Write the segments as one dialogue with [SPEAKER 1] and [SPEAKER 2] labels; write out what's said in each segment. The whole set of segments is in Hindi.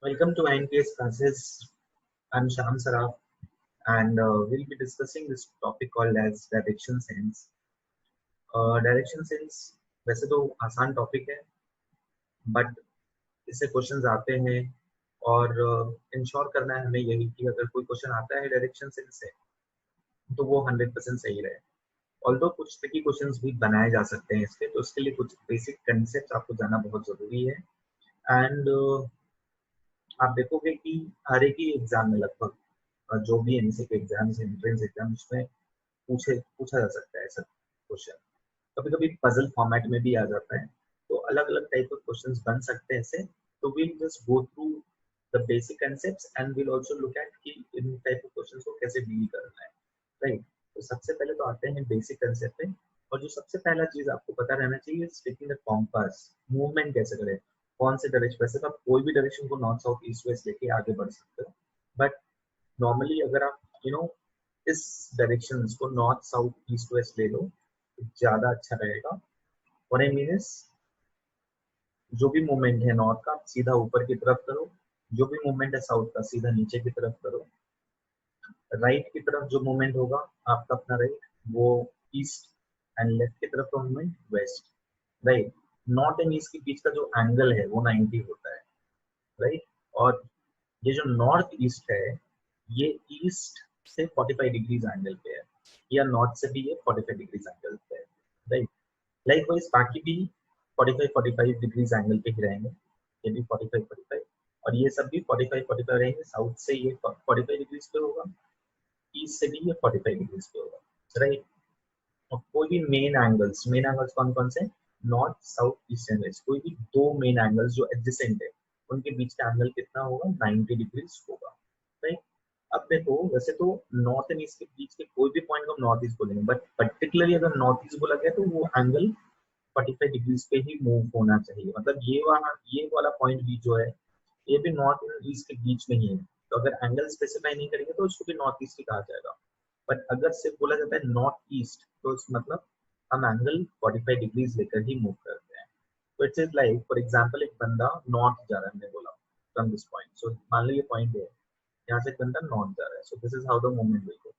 [SPEAKER 1] Welcome to INPS classes. I'm Sham Saraf and we'll be discussing this topic called as direction sense. Direction sense वैसे तो आसान टॉपिक है बट इससे क्वेश्चंस आते हैं और इंश्योर करना है हमें यही कि अगर कोई क्वेश्चन आता है डायरेक्शन सेंस से तो वो 100% सही रहे। ऑल्दो कुछ ट्रिकी क्वेश्चंस भी बनाए जा सकते हैं इसके, तो उसके लिए कुछ बेसिक कंसेप्ट आपको जानना बहुत ज़रूरी है। एंड आप देखोगे कि हर एक ही एग्जाम में लगभग जो भी एमसीक्यू एग्जाम्स एंट्रेंस एग्जाम उसमें पूछा जा सकता है ऐसा क्वेश्चन। कभी कभी पजल फॉर्मेट में भी आ जाता है, तो अलग अलग टाइप ऑफ क्वेश्चंस बन सकते हैं ऐसे। तो will just go through the basic concepts and will also look at कि इन टाइप ऑफ क्वेश्चंस को कैसे डील करना है, राइट। तो सबसे पहले तो आते हैं बेसिक कंसेप्ट पे। और जो सबसे पहला चीज आपको पता रहना चाहिए, स्टिकिंग द कॉम्पास, मूवमेंट कैसे करें, कौन से डायरेक्शन। वैसे तो आप कोई भी डायरेक्शन को नॉर्थ साउथ ईस्ट वेस्ट लेके आगे बढ़ सकते हो, बट नॉर्मली अगर आप इस डायरेक्शन को नॉर्थ साउथ ईस्ट वेस्ट ले लो तो ज्यादा अच्छा रहेगा। और आई मीन जो भी मूवमेंट है नॉर्थ का सीधा ऊपर की तरफ करो, जो भी मूवमेंट है साउथ का सीधा नीचे की तरफ करो। राइट की तरफ जो मूवमेंट होगा आपका अपना राइट, वो ईस्ट, एंड लेफ्ट की तरफ का movement west, right. North and east के बीच का जो एंगल है वो 90 होता है, राइट। और ये जो नॉर्थ ईस्ट है ये ईस्ट से 45 डिग्रीज एंगल पे है, या नॉर्थ से भी ये 45 डिग्रीज एंगल पे है, राइट। लाइक वाइज बाकी भी 45 डिग्रीज एंगल पे ही रहेंगे, ये भी 45 और ये सब भी 45 रहेंगे। साउथ से ये 45 डिग्रीज पे होगा, ईस्ट से भी ये 45 डिग्रीज पे होगा, राइट। और कोई भी मेन एंगल्स कौन कौन से, north south east and west, कोई भी दो मेन एंगल्स जो एडजेसेंट है उनके बीच का एंगल कितना होगा, 90 डिग्रीज होगा, राइट। अब देखो वैसे तो नॉर्थ एंड ईस्ट के बीच के कोई भी पॉइंट को हम नॉर्थ ईस्ट बोलेंगे, बट पर्टिकुलरली अगर नॉर्थ ईस्ट बोला गया तो वो एंगल 45 डिग्रीज पे ही मूव होना चाहिए। मतलब ये वाला पॉइंट भी जो है ये भी नॉर्थ एंड ईस्ट के बीच में ही है। तो अगर एंगल स्पेसिफाई नहीं करेंगे तो उसको भी नॉर्थ ईस्ट ही कहा जाएगा। बट अगर सिर्फ बोला जाता है नॉर्थ ईस्ट तो मतलब हम एंगल 45 डिग्रीज लेकर ही मूव करते हैं। तो it's is like for example एक बंदा नॉर्थ जा रहा है, हमने बोला फ्रॉम दिस पॉइंट, सो मान लो ये पॉइंट है, यहाँ से एक बंदा नॉर्थ जा रहा है, so this is how the movement will go.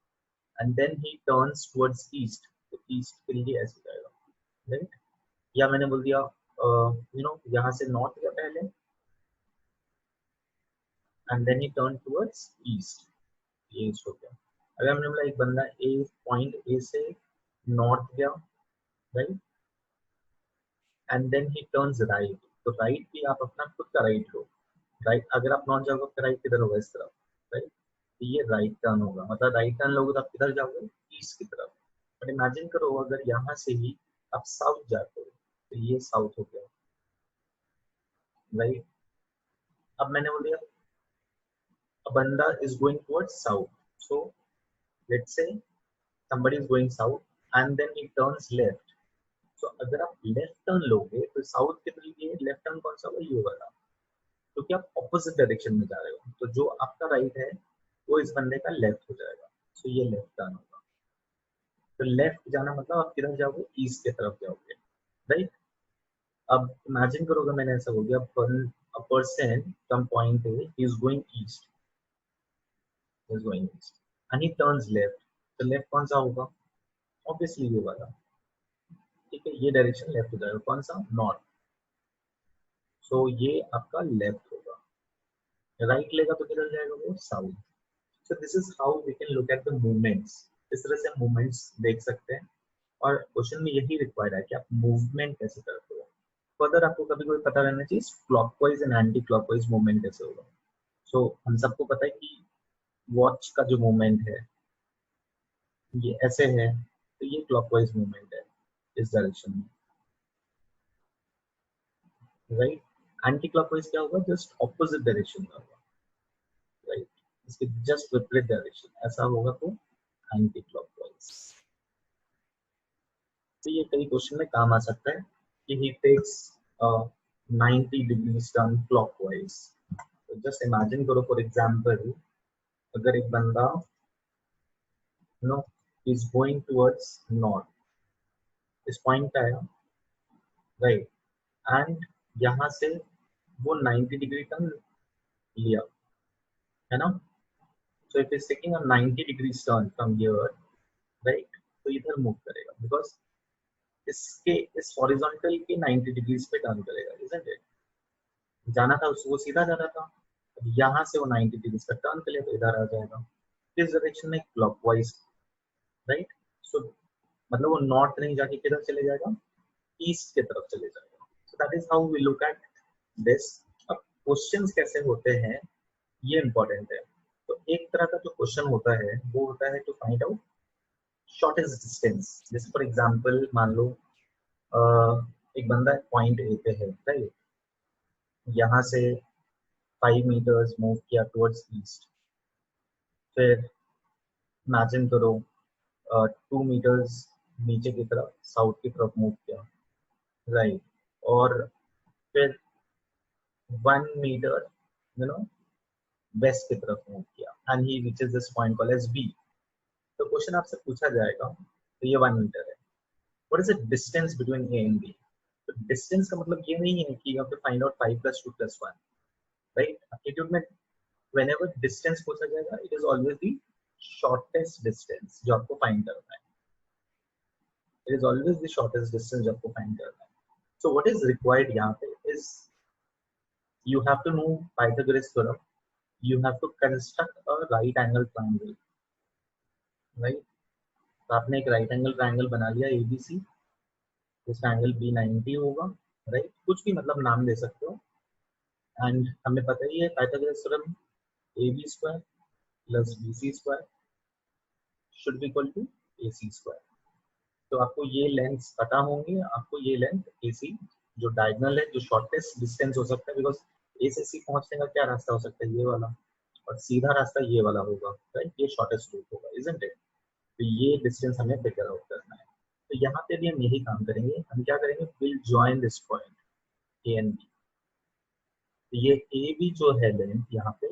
[SPEAKER 1] And then he turns towards east, तो ईस्ट के लिए ऐसे जाएगा, राइट। या मैंने बोल दिया यहाँ से नॉर्थ गया पहले and then he turn towards east, ये ईस्ट हो गया। अगर हमने बोला एक बंदा ए पॉइंट ए से नॉर्थ गया, right, and then he turns right, तो राइट भी आप अपना खुद का राइट लो, राइट। अगर आप नॉर्थ जाओगे तो राइट किधर होगा, इस तरफ, राइट। तो ये राइट टर्न होगा, मतलब राइट टर्न लोगे तो आप किधर जाओगे, ईस्ट की तरफ। बट इमेजिन करो अगर यहाँ से ही आप साउथ जाते हो तो ये साउथ हो गया, राइट। अब मैंने बोल दिया a banda is going towards south, so let's say somebody is going south and then he turns left। so अगर आप लेफ्ट टर्न लोगे तो साउथ के लिए लेफ्ट टर्न कौन सा होगा, ये वाला, क्योंकि आप ऑपोजिट डायरेक्शन में जा रहे हो। तो जो आपका राइट है वो इस बंदे का लेफ्ट हो जाएगा, सो ये लेफ्ट टर्न होगा। तो लेफ्ट जाना मतलब आप किधर जाओगे, ईस्ट की तरफ जाओगे, राइट। अब इमेजिन करोगे मैंने ऐसा हो गया, a person from point A is going east, is going east and he turns left, तो लेफ्ट कौन सा होगा, ऑब्वियसली ये वाला, ठीक है। ये डायरेक्शन लेफ्ट हो जाएगा, कौन सा, नॉर्थ। सो ये आपका लेफ्ट होगा। राइट लेगा तो किधर जाएगा, वो south. So this is how we can look at the movements. इस तरह से मूवमेंट्स देख सकते हैं। और क्वेश्चन में यही रिक्वायर्ड है कि आप मूवमेंट कैसे करते हो। फर्दर आपको कभी कोई पता रहना चाहिए clockwise and anti clockwise movement कैसे होगा। सो हम सबको पता है कि वॉच का जो मूवमेंट है ये ऐसे है, तो ये क्लॉकवाइज मूवमेंट है इस डायरेक्शन में, राइट। एंटी क्लॉकवाइज क्या होगा, जस्ट ऑपोजिट डायरेक्शन में होगा, राइट। इसके जस्ट विपरीत डायरेक्शन ऐसा होगा तो एंटी क्लॉकवाइज। तो ये कई क्वेश्चन में काम आ सकता है कि he takes 90 degrees turn clockwise. तो जस्ट इमेजिन करो फॉर एग्जांपल अगर एक बंदा no is going towards north, इस पॉइंट पे आया, राइट, एंड यहाँ से वो 90 डिग्री टर्न लिया, है ना। So it is taking a 90 degrees turn from here, right. तो इधर मूव करेगा बिकॉज इसके इस हॉरिजॉन्टल के 90 डिग्रीज पे टर्न करेगा, इजंट इट। जाना था उसको, वो सीधा जा रहा था, अब यहाँ से वो 90 डिग्रीज का टर्न कर लिया तो इधर आ जाएगा, किस डायरेक्शन में, क्लॉकवाइज, राइट। सो मतलब वो नॉर्थ नहीं जाके किधर चले जाएगा, ईस्ट की तरफ चले जाएगा। So that is how we look at this. अब क्वेश्चंस कैसे होते हैं ये इंपॉर्टेंट है। तो एक तरह का जो क्वेश्चन होता है वो होता है to find out shortest distance. जैसे फॉर एग्जांपल मान लो एक बंदा पॉइंट ए पे है, राइट, यहाँ से 5 मीटर्स मूव किया टुवर्ड्स ईस्ट, फिर इमेजिन करो 2 मीटर्स नीचे की तरफ साउथ की तरफ मूव किया, राइट, और फिर 1 मीटर नो वेस्ट की तरफ मूव किया and he reaches this point called as B. तो क्वेश्चन आपसे पूछा जाएगा, तो ये 1 मीटर है, what is the distance between A and B. तो डिस्टेंस का मतलब ये नहीं है कि you have to find out 5 + 2 + 1, right. Aptitude में whenever distance पूछा जाएगा it is always the shortest distance जो आपको फाइंड करना है, it is always the shortest distance जो आपको फाइंड करना है। so what is required यहाँ पे is you have to know Pythagoras theorem, you have to construct a right angle triangle, right। तो आपने एक राइट एंगल ट्राइंगल बना लिया एबीसी, जिसका एंगल बी 90 होगा, राइट, कुछ भी मतलब नाम दे सकते हो। एंड हमें पता ही है Pythagoras theorem, A B square plus B C square should be equal to A C square. तो आपको ये लेंथ पता होंगे, आपको ये लेंथ ए सी जो डायगनल है, जो शॉर्टेस्ट डिस्टेंस हो सकता है, बिकॉज ए से सी पहुंचने का क्या रास्ता हो सकता है, ये वाला, और सीधा रास्ता ये वाला होगा, राइट, ये शॉर्टेस्ट रूट होगा, इजंट इट। तो ये डिस्टेंस हमें फिगर आउट करना है। तो यहाँ पे भी हम यही काम करेंगे, हम क्या करेंगे, will join this point A and B. तो ये ए बी जो है लेंथ यहाँ पे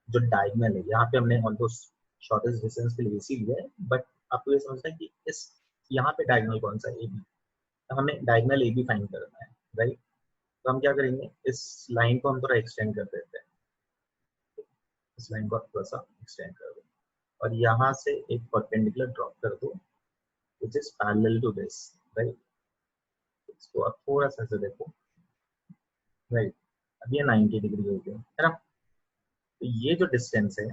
[SPEAKER 1] जो डायगनल है, यहाँ पे हमने ऑलमोस्ट शॉर्टेस्ट डिस्टेंस के लिए इसी लिया है, बट आपको ये समझना है कि इस यहाँ पे डायगनल कौन सा, ए बी। तो हमें डायगनल ए बी फाइंड करना है, राइट। तो हम क्या करेंगे, इस लाइन को हम थोड़ा एक्सटेंड कर देते हैं, इस लाइन को आप थोड़ा सा एक्सटेंड कर दो और यहाँ से एक परपेंडिकुलर ड्रॉप कर दो which is parallel to this, right. इसको आप थोड़ा सा ऐसे देखो, राइट। अब ये 90 डिग्री हो गया, है ना। तो ये जो डिस्टेंस है,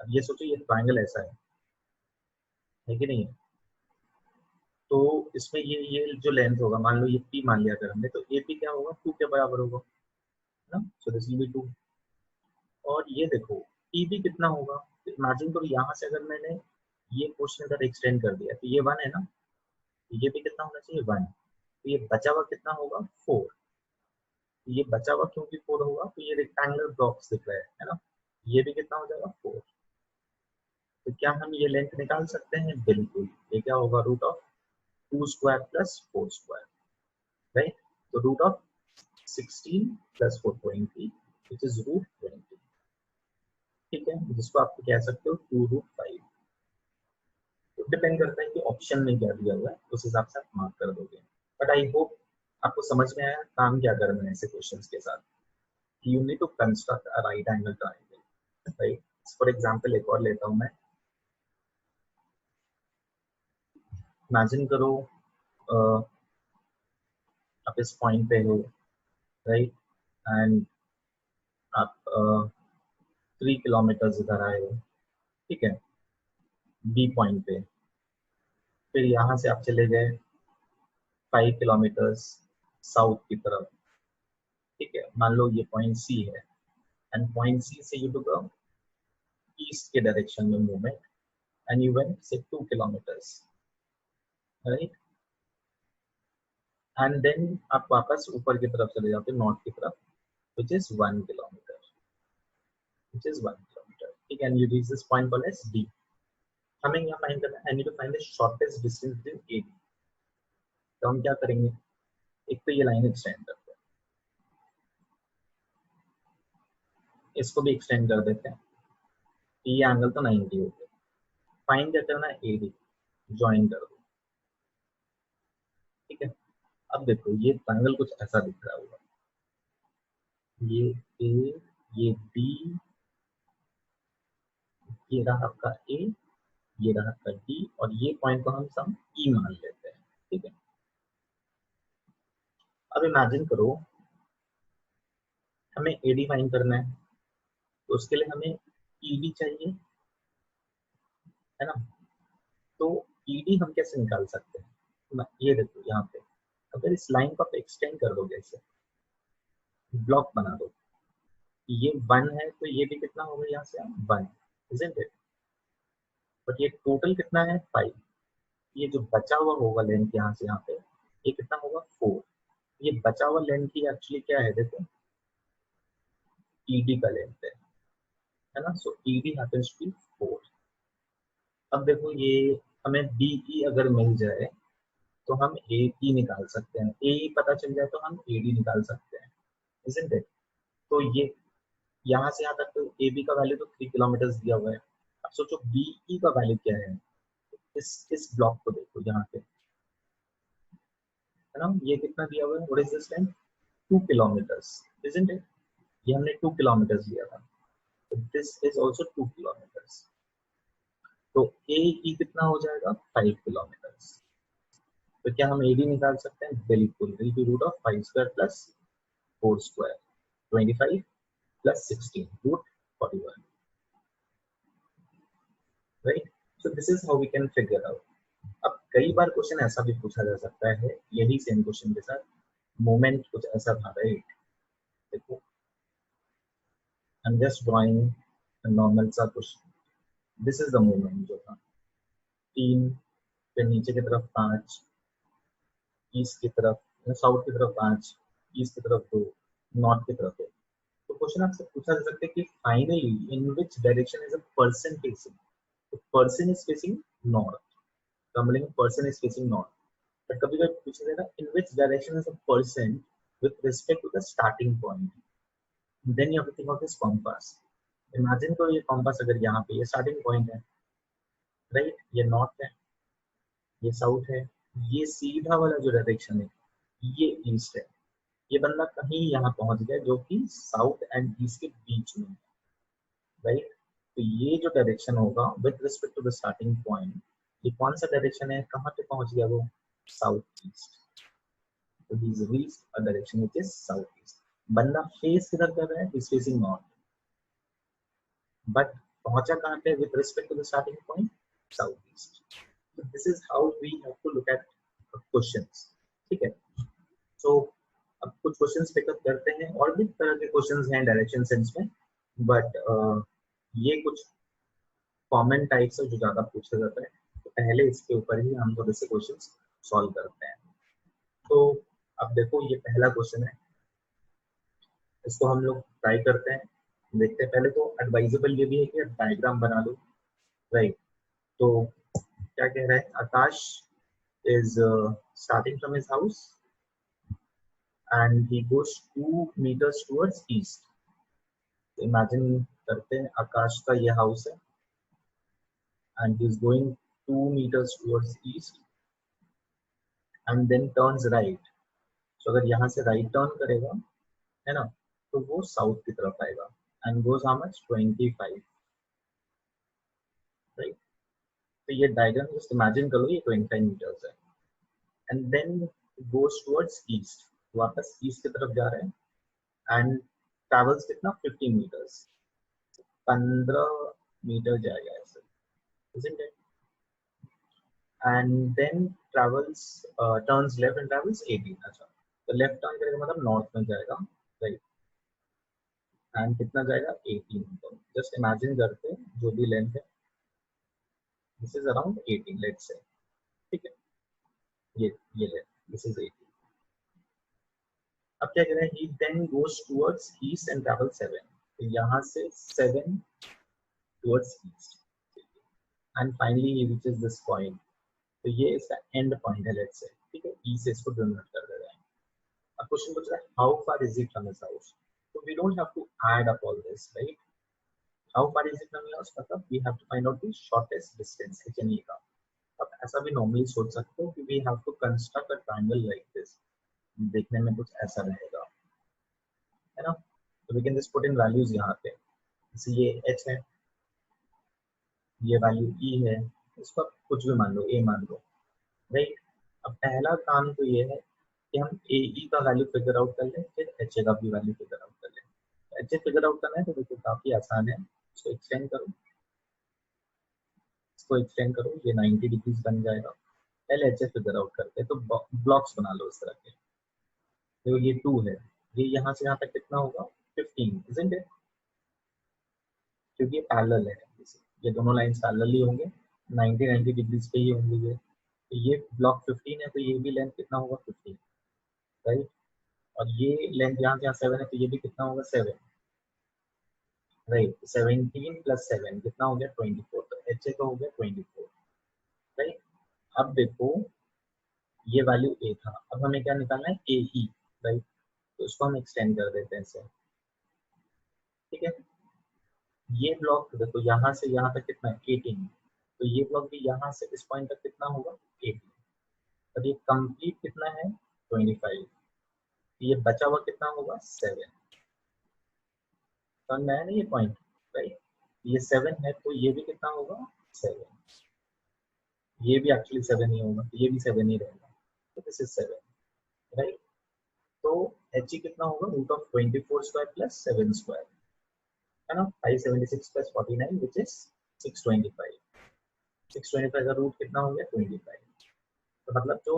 [SPEAKER 1] अब ये सोचो ये ट्राइंगल ऐसा है कि नहीं है। तो इसमें ये जो लेंथ होगा, मान लो ये पी मान लिया अगर हमने, तो ए पी क्या होगा, 2 के बराबर होगा, है ना। So this will be 2। और ये देखो टी भी कितना होगा, तो इमेजिन करो यहाँ से अगर मैंने ये पोर्शन अगर एक्सटेंड कर दिया तो ये 1 है ना, तो ये भी कितना होना चाहिए, 1। तो ये बचा हुआ कितना होगा, 4। तो ये बचा हुआ क्योंकि 4 होगा, तो ये रेक्टेंगुलर ब्लॉक्स दिख रहा है ना, ये भी कितना हो जाएगा, 4। तो क्या हम ये लेंथ निकाल सकते हैं, बिल्कुल। ये क्या होगा, root of 2 square plus 4 square, right. तो root of 16 plus 4.3 which is √20, ठीक है, जिसको आप कह सकते हो 2√5। तो डिपेंड करता है कि ऑप्शन में क्या दिया हुआ है, उस हिसाब से आप मार्क कर दोगे। बट आई होप आपको समझ में आया काम क्या करना है ऐसे क्वेश्चंस के साथ। You need to construct a right angle triangle, right. For example एक और लेता हूं मैं, इमेजिन करो अ, आप इस पॉइंट पे हो, राइट, एंड आप 3 किलोमीटर इधर आए हो, ठीक है, बी पॉइंट पे। फिर यहाँ से आप चले गए 5 किलोमीटर साउथ की तरफ, ठीक है, मान लो ये पॉइंट सी है, एंड पॉइंट सी से यू टुक ईस्ट के डायरेक्शन में मूवमेंट एंड यू वेंट से 2 किलोमीटर्स, राइट। एंड देन आप वापस ऊपर की तरफ चले जाते हो, नॉर्थ की तरफ, which is 1 kilometre, which is 1 kilometre, ठीक है, and you reach this point called as D. हमें यहाँ फाइंड करना है, I need to find the shortest distance between A B. तो हम क्या करेंगे, एक तो ये लाइन एक्सटेंड करते हैं, इसको भी एक्सटेंड कर देते हैं, ये एंगल तो 90 हो गया। फाइंड क्या करना है, ए डी, ज्वाइन कर दो, ठीक है। अब देखो ये ट्रायंगल कुछ ऐसा दिख रहा होगा, ये ए, ये बी, ये रहा आपका ए, ये रहा आपका डी, और ये पॉइंट को हम सम ई मान लेते हैं। ठीक है, अब इमेजिन करो हमें एडी फाइंड करना है, तो उसके लिए हमें ईडी चाहिए, है ना। तो ईडी हम कैसे निकाल सकते हैं, ये देखो यहाँ पे अगर इस लाइन को आप एक्सटेंड कर दोगे, ऐसे ब्लॉक बना दो, ये 1 है तो ये भी कितना होगा, यहाँ से 1, इजंट इट। बट ये टोटल कितना है 5, ये जो बचा हुआ होगा लेंथ यहाँ से यहाँ पे, ये कितना होगा 4। ये बचा हुआ लेंथ की एक्चुअली क्या है, देखो ईडी का लेंथ है ना। सो ईडी हैपेंस टू बी 4। अब देखो ये हमें बीई अगर मिल जाए तो हम एई निकाल सकते हैं, एई पता चल जाए तो हम एडी निकाल सकते हैं, isn't it? तो ये यहाँ से यहाँ तक तो ए बी का वैल्यू तो 3 किलोमीटर दिया हुआ है। अब सोचो बीई का वैल्यू क्या है, इस ब्लॉक को देखो यहाँ पे, है ना, ये कितना दिया हुआ है, what is this time 2 kilometre, isn't it? ये हमने 2 किलोमीटर लिया था, तो दिस इज ऑल्सो 2 किलोमीटर। तो ए ई कितना हो जाएगा 5 किलोमीटर। तो क्या हम एडी निकाल सकते हैं, बिल्कुल, root of 5 square plus 4 square 25 plus 16 root 41, right. So this is how we can figure out. अब कई बार क्वेश्चन ऐसा भी पूछा जा सकता है, यही सेम क्वेश्चन के साथ मोमेंट कुछ ऐसा था, राइट। देखो I am just drawing normal सा question, this is the moment जो था 3, फिर नीचे की तरफ 5, ईस्ट की तरफ, साउथ की तरफ 5, ईस्ट की तरफ 2, नॉर्थ की तरफ 1। तो क्वेश्चन आपसे पूछा जा सकता है कि finally in which direction is a person facing, तो पर्सन इज फेसिंग नॉर्थ, तो हम बोलेंगे person is facing north. But कभी कभी पूछा जाएगा in which direction is a person with respect to the starting point, then you have to think of this compass. Imagine करो ये कॉम्पास अगर यहाँ पे ये स्टार्टिंग पॉइंट है, राइट, ये नॉर्थ है, ये साउथ है, ये सीधा वाला जो डायरेक्शन है ये ईस्ट है, ये बंदा कहीं यहाँ पहुंच गया जो कि साउथ एंड ईस्ट के बीच में, राइट। तो ये जो डायरेक्शन होगा with respect to the starting point, ये कौन सा डायरेक्शन है, कहाँ पे पहुंच गया वो, साउथ ईस्ट। तो he is reached a direction which is south east. बंदा फेस किधर कर रहा है, इज फेसिंग नॉर्थ, बट पहुंचा कहाँ पे with respect to the starting point, south east. So this is how we have to look at questions, ठीक है। so अब कुछ क्वेश्चंस पिकअप करते हैं, और भी तरह के क्वेश्चंस हैं डायरेक्शन सेंस में, बट ये कुछ कॉमन टाइप्स है जो ज्यादा पूछा जाता है, तो पहले इसके ऊपर ही हम थोड़े से क्वेश्चंस सॉल्व करते हैं। तो अब देखो ये पहला क्वेश्चन है, इसको हम लोग ट्राई करते हैं, देखते हैं। पहले तो एडवाइजेबल ये भी है कि डायग्राम बना लो, राइट। तो क्या कह रहा है, आकाश is starting from his house and he goes 2 meters towards east. So imagine करते हैं आकाश का ये हाउस है and he is going 2 meters towards east and then turns right. So अगर यहाँ से राइट टर्न करेगा, है ना, तो वो साउथ की तरफ आएगा and goes how much 25, right। तो ये डायग्राम जस्ट इमेजिन कर लो, ये 25 meters है and then goes towards east, वापस ईस्ट की तरफ जा रहे हैं and travels कितना 15 meters, 15 मीटर जाएगा ऐसे, isn't it? And then travels turns left and travels 18, अच्छा, तो लेफ्ट टर्न करेगा मतलब नॉर्थ में जाएगा, राइट, एंड कितना जाएगा 18। तो जस्ट इमेजिन करते हैं जो भी लेंथ है, this is around 18 let's say, ठीक है, ये लेंथ दिस इज 18। अब क्या करें, he then goes towards east and travel 7, तो यहाँ से 7 towards east, and finally he reaches this point, तो ये इसका एंड पॉइंट है लेट्स से, ठीक है, ई से इसको डिनोट कर दे रहे हैं। अब क्वेश्चन पूछ रहा है how far is it from his house, तो we don't have to add up all this, right. How far is it from your house मतलब we have to find out the shortest distance H N E का। अब ऐसा भी नॉर्मली सोच सकते हो कि we have to construct a triangle like this, देखने में कुछ ऐसा रहेगा, है ना। तो we can just put in values यहाँ पे, जैसे ये h है, ये वैल्यू e है, इसको आप कुछ भी मान लो, a मान लो, राइट। अब पहला काम तो ये है कि हम ए ई का वैल्यू फिगर आउट कर लें, फिर एच ए का भी वैल्यू फिगर आउट कर लें। एच ए फिगर आउट करना है तो देखो काफी आसान है, इसको एक्सटेंड करो, इसको एक्सटेंड करो, ये 90 डिग्रीज बन जाएगा। पहले एच ए फिगर आउट करते हैं, तो ब्लॉक्स बना लो इस तरह के। तो ये 2 है, ये यहाँ से यहाँ तक कितना होगा 15, इजंट इट, क्योंकि ये पैरेलल है, ये दोनों लाइंस पैरेलल ही होंगे, 90 डिग्रीज पे ही होंगे ये। तो ये ब्लॉक 15 है, तो ये भी लेंथ कितना होगा 15, राइट। और ये लेंथ यहाँ से यहाँ 7 है, तो ये भी कितना होगा 7, राइट। 17 प्लस 7 कितना हो गया 24, तो एच ए का हो गया 24, राइट। अब देखो ये वैल्यू ए था, अब हमें क्या निकालना है ए ई, राइट। तो इसको हम एक्सटेंड कर देते हैं इसे, ठीक है। ये ब्लॉक देखो यहाँ से यहाँ तक कितना है 18, तो ये ब्लॉक भी यहाँ से इस पॉइंट तक कितना होगा 18, और ये कंप्लीट कितना है 25, ये बचा हुआ कितना होगा 7, समझ में आया ना ये पॉइंट, राइट। ये 7 है, तो ये भी कितना होगा 7, ये भी एक्चुअली 7 ही होगा, तो ये भी 7 ही रहेगा, तो दिस इज 7, राइट। तो एच ई कितना होगा root of 24 square plus 7 square, है ना, 576 प्लस 49 विच इज 625, 625 का रूट कितना हो गया 25। तो मतलब जो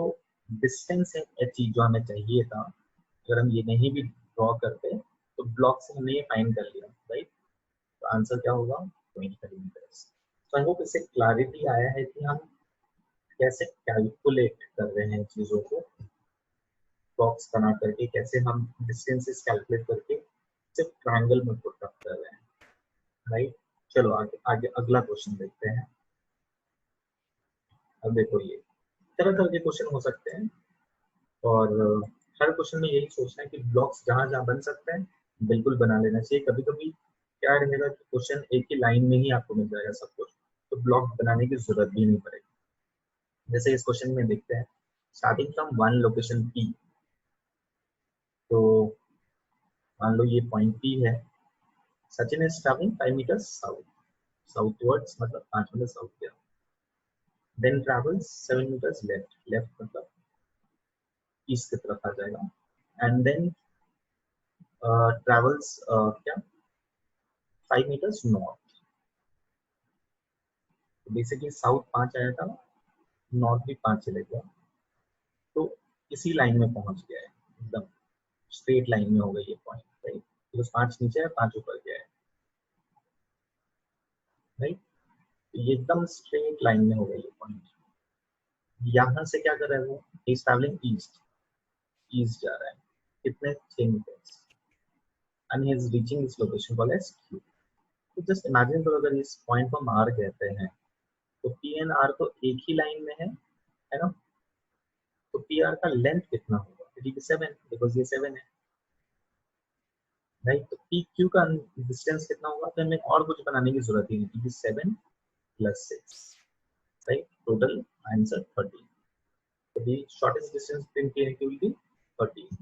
[SPEAKER 1] डिस्टेंस है एच ई जो हमें चाहिए था, अगर हम ये नहीं भी ड्रॉ करते तो ब्लॉक से हमने ये फाइंड कर लिया, राइट। तो आंसर क्या होगा 25 मीटर्स। तो आई होप इससे क्लैरिटी आया है कि हम कैसे कैलकुलेट कर रहे हैं चीज़ों को, बॉक्स बना करके कैसे हम डिस्टेंसेस कैलकुलेट करके सिर्फ ट्रायंगल में पुट अप कर रहे हैं, राइट। चलो आगे आगे अगला क्वेश्चन देखते हैं। अब देखो ये तरह तरह के क्वेश्चन हो सकते हैं, और हर क्वेश्चन में यही सोचना है कि ब्लॉक्स जहां जहां बन सकते हैं बिल्कुल बना लेना चाहिए। कभी कभी क्या रहेगा कि क्वेश्चन एक ही लाइन में ही आपको मिल जाएगा सब कुछ, तो ब्लॉक बनाने की जरूरत भी नहीं पड़ेगी। जैसे इस क्वेश्चन में देखते हैं, starting from one location P, तो मान लो ये पॉइंट पी है, Sachin is travelling 5 metre south, southwards मतलब 5 मीटर साउथ गया, then travels 7 metres left, left मतलब ईस्ट की तरफ आ जाएगा, एंड देन ट्रैवल्स क्या 5 मीटर्स नॉर्थ, बेसिकली साउथ 5 आया था, नॉर्थ भी 5 चले गया, तो इसी लाइन में पहुंच गया है, एकदम स्ट्रेट लाइन में हो गई ये पॉइंट, राइट। तो 5 नीचे है 5 ऊपर गया है, राइट। ये एकदम स्ट्रेट लाइन में हो गई ये पॉइंट। यहाँ से क्या कर रहा है वो, इज ट्रैवलिंग ईस्ट, ईस्ट जा रहा है, कितने 6 metres, and he is reaching this location called as Q. तो जस्ट इमेजिन करो अगर इस पॉइंट को हम आर कहते हैं, तो पी एंड आर तो एक ही लाइन में है ना। तो पी आर का लेंथ कितना होगा, इट विल 7, बिकॉज ये 7 है, राइट। तो पी क्यू का डिस्टेंस कितना होगा, तो हमें और कुछ बनाने की जरूरत ही नहीं, it is 7 plus 6, right. Total answer 30, तो the shortest distance between P and Q will be 30।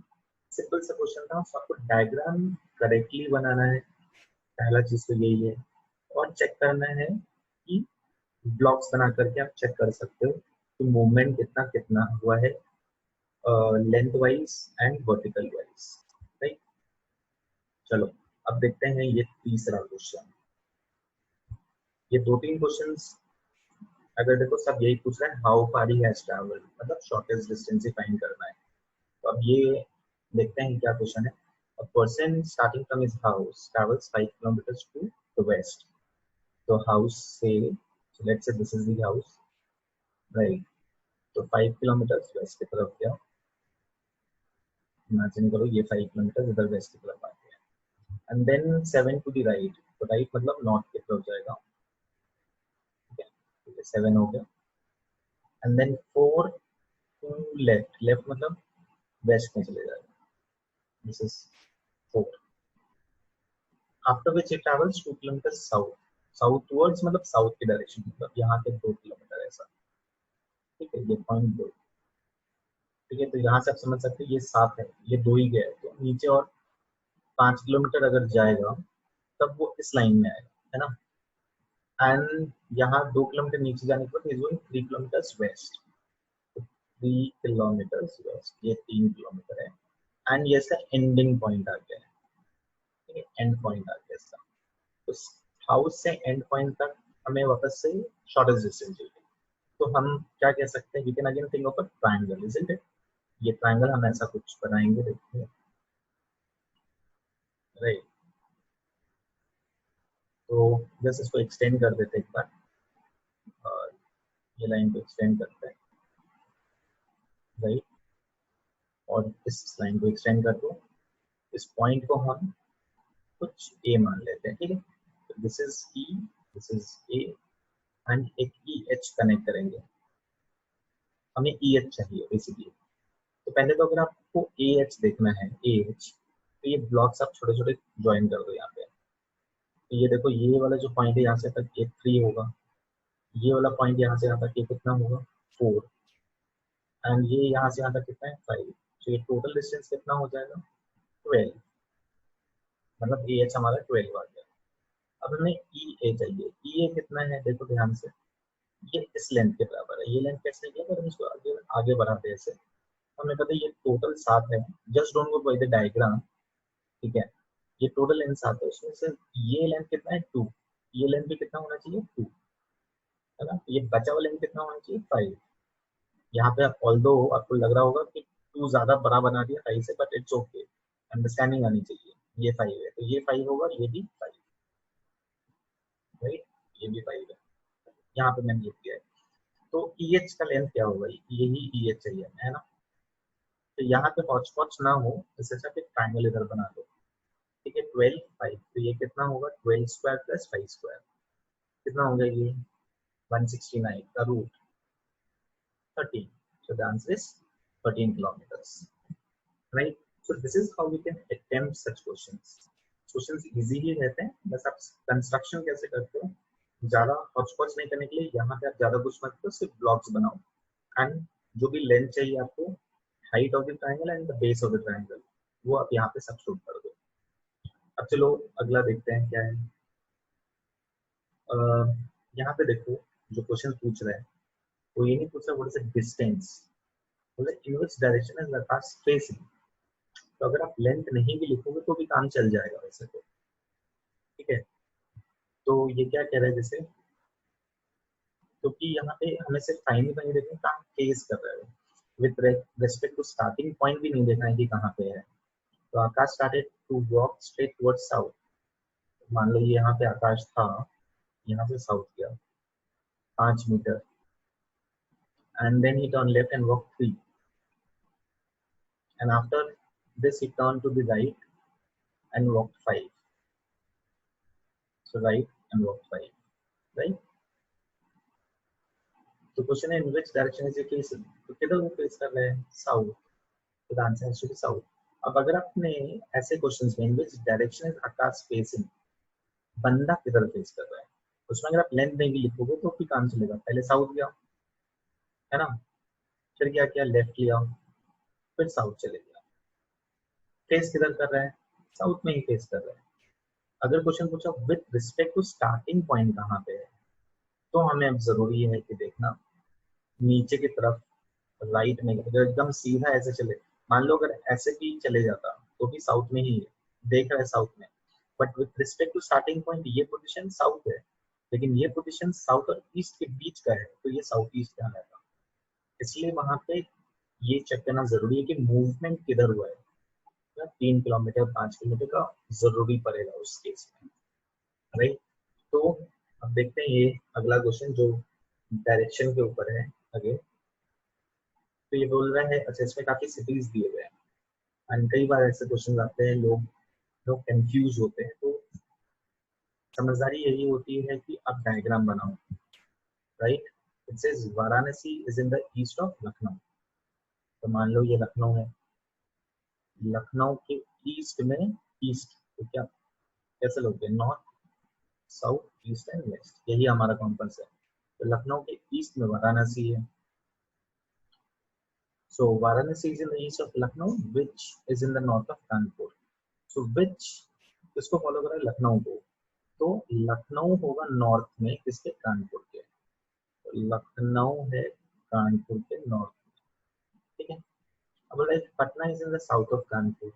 [SPEAKER 1] Simple सा क्वेश्चन था, आपको डायग्राम करेक्टली बनाना है, पहला चीज तो यही है, और चेक करना है कि ब्लॉक्स बना करके आप चेक कर सकते हो कि मूवमेंट कितना कितना हुआ है, length wise and vertical wise, right. चलो अब देखते हैं ये तीसरा क्वेश्चन। ये दो तीन क्वेश्चंस अगर देखो सब यही पूछ रहा है, how far he has travelled, मतलब शॉर्टेस्ट डिस्टेंस ही फाइंड करना है। तो अब ये देखते हैं क्या क्वेश्चन है। A person starting from his house travels 5 kilometers to the west. So house say, so let's say this is the house, right? तो 5 किलोमीटर वेस्ट की तरफ गया, इमेजिन करो ये 5 किलोमीटर इधर वेस्ट की तरफ आ गया, and then 7 to the right, तो राइट मतलब नॉर्थ की तरफ जाएगा, ठीक है, तो ये 7 हो गया, and then 4 to left, left मतलब वेस्ट में चले जाएगा, this is 4, after which it travels 2 kilometre south, southwards मतलब साउथ की डायरेक्शन, मतलब यहाँ के 2 किलोमीटर ऐसा, ठीक है, ये पॉइंट 2, ठीक है। तो यहाँ से आप समझ सकते हैं ये 7 है, ये 2 ही गया है, तो नीचे और 5 किलोमीटर अगर जाएगा तब वो इस लाइन में आएगा, है ना। एंड यहाँ 2 किलोमीटर नीचे जाने के बाद is going 3 kilometre west, 3 kilometre west, ये 3 किलोमीटर है। एंड ये इसका एंडिंग पॉइंट आ गया है, ठीक है, एंड पॉइंट आ गया इसका। तो हाउस से एंड पॉइंट तक हमें वापस से शॉर्टेस्ट डिस्टेंस चाहिए, तो हम क्या कह सकते हैं, we can again think of a triangle, isn't it. ये ट्रायंगल हम ऐसा कुछ बनाएंगे, देखिए, राइट। तो जैसे इसको एक्सटेंड कर देते हैं एक बार, और ये लाइन को एक्सटेंड करते हैं, राइट, और इस लाइन को एक्सटेंड कर दो। इस पॉइंट को हम कुछ ए मान लेते हैं, ठीक है। तो this is E, this is a, and एक ई एच कनेक्ट करेंगे। हमें ई एच चाहिए बेसिकली। तो पहले तो अगर आपको ए एच देखना है, ए एच, तो ये ब्लॉक्स आप छोटे छोटे ज्वाइन कर दो यहाँ पे। तो ये देखो, ये वाला जो पॉइंट है यहाँ से तक ये 3 होगा, ये वाला पॉइंट यहाँ से यहाँ तक ये कितना होगा, 4, एंड ये यहाँ से यहाँ तक कितना है, 5। तो ये टोटल डिस्टेंस कितना हो जाएगा, 12, मतलब ए एच हमारा 12 आ गया। अब हमें ई ए चाहिए। ई ए कितना है, देखो ध्यान से, ये इस लेंथ के बराबर है। ये लेंथ कैसे है, अगर हम इसको आगे आगे बढ़ाते हैं ऐसे, तो हमें पता है ये टोटल 7 है। Just don't go by the diagram, ठीक है। ये टोटल लेंथ 7 है, उसमें से ये लेंथ कितना है, 2। ये लेंथ भी कितना होना चाहिए, 2, है ना। ये बचा हुआ लेंथ कितना होना चाहिए, 5। यहाँ पे ऑल्दो आपको लग रहा होगा कि 2 ज्यादा बड़ा बना दिया 5 से, बट इट्स ओके, अंडरस्टैंडिंग आनी चाहिए। ये 5 है, तो ये 5 होगा, ये भी 5, राइट, ये भी 5 है। यहाँ पे मैंने लिख दिया है। तो ई एच का लेंथ क्या होगा, यही ई एच चाहिए, है ना। तो यहाँ पे हॉच पॉच ना हो, इस अच्छा पे ट्रायंगल इधर बना दो, ठीक है। 12, 5, तो ये कितना होगा, 12 स्क्वायर प्लस 5 स्क्वायर, कितना होगा ये, 169 का root 13। So the answer is 13 kilometers, right? So this is how we can attempt such questions. Questions easy ही रहते हैं, बस आप कंस्ट्रक्शन कैसे करते हो, ज्यादा हॉच नहीं करने के लिए यहाँ पे आप ज्यादा कुछ मत करो, सिर्फ ब्लॉक्स बनाओ। एंड जो भी लेंथ चाहिए आपको, height of the triangle and the base of the triangle, वो आप यहाँ पे सब्स्टिट्यूट कर दो। अब चलो अगला देखते हैं क्या है। यहाँ पे देखो, जो क्वेश्चन पूछ रहा है वो ये नहीं पूछ रहा व्हाट इज द डिस्टेंस, बोले in which direction is the car facing. तो अगर आप लेंथ नहीं भी लिखोगे तो भी काम चल जाएगा वैसे तो, ठीक है। तो ये क्या कह रहा है, जैसे क्योंकि यहाँ पे हमें सिर्फ टाइम ही नहीं देखना, कहाँ फेस कर रहा है, with respect to starting point भी नहीं देखना है कि कहाँ पे है। तो Akash started to walk straight towards south. मान लो ये यहाँ पे आकाश था, यहाँ से साउथ गया 5 metre, and then he turned left and walked 3, and after this he turned to the right and walked 5. So right and walked 5, right? तो क्वेश्चन है in which direction is face, तो किधर वो फेस कर रहे हैं, साउथ। तो the answer has to be south. अब अगर आपने ऐसे क्वेश्चंस में in which direction is Akash facing, बंदा किधर फेस कर रहा है, उसमें अगर आप लेंथ नहीं भी लिखोगे तो भी काम चलेगा। पहले साउथ गया, है ना, फिर क्या किया, लेफ्ट लिया, फिर साउथ चले गया। फेस किधर कर रहा है, साउथ में ही फेस कर रहा है। अगर क्वेश्चन पूछा with respect to starting point कहाँ पे है, तो हमें अब जरूरी है कि देखना नीचे की तरफ, राइट में। अगर एकदम सीधा ऐसे चले, मान लो अगर ऐसे भी चले जाता तो भी साउथ में ही है, देख रहा है साउथ में, but with respect to starting point ये पोजीशन साउथ है, लेकिन ये पोजीशन साउथ और ईस्ट के बीच का है, तो ये साउथ ईस्ट कहलाएगा। इसलिए वहां पे ये चेक करना जरूरी है कि मूवमेंट किधर हुआ है। 3 किलोमीटर 5 किलोमीटर का जरूरी पड़ेगा उस केस में, राइट। तो अब देखते हैं ये अगला क्वेश्चन जो डायरेक्शन के ऊपर है आगे। तो ये बोल रहा है, अच्छा इसमें काफी सिटीज दिए हुए हैं, एंड कई बार ऐसे क्वेश्चन आते हैं, लोग लोग कंफ्यूज होते हैं। तो समझदारी यही होती है कि आप डायग्राम बनाओ, right. It says Varanasi is in the east of Lucknow. तो मान लो ये लखनऊ है, लखनऊ के ईस्ट में, ईस्ट तो क्या कैसे लोगे, north south east and west, यही हमारा कॉम्पस है। तो लखनऊ के ईस्ट में वाराणसी है। So Varanasi is in the east of Lucknow, which is in the north of Kanpur. सो विच किसको फॉलो कर रहा है? लखनऊ को। तो लखनऊ होगा नॉर्थ में किसके? कानपुर के। तो लखनऊ है कानपुर के नॉर्थ, ठीक है। अब बोला Patna is in the south of Kanpur,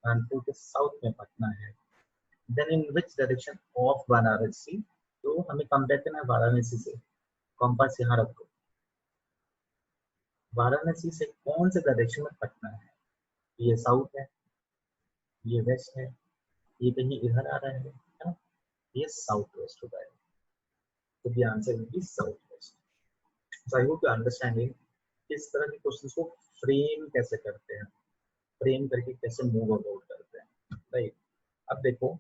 [SPEAKER 1] Kanpur के साउथ में पटना है। Then in which direction of Varanasi, तो हमें कंपेयर करना है वाराणसी से। कॉम्पास यहाँ रखो, वाराणसी से कौन से डायरेक्शन में पटना है? ये साउथ है, ये वेस्ट है, ये कहीं इधर आ रहा है ना? ये साउथ वेस्ट होता है। तो the answer will be south west. So I hope you understanding किस तरह के क्वेश्चंस को फ्रेम कैसे करते हैं, फ्रेम करके कैसे मूव अबाउट करते हैं, राइट। अब देखो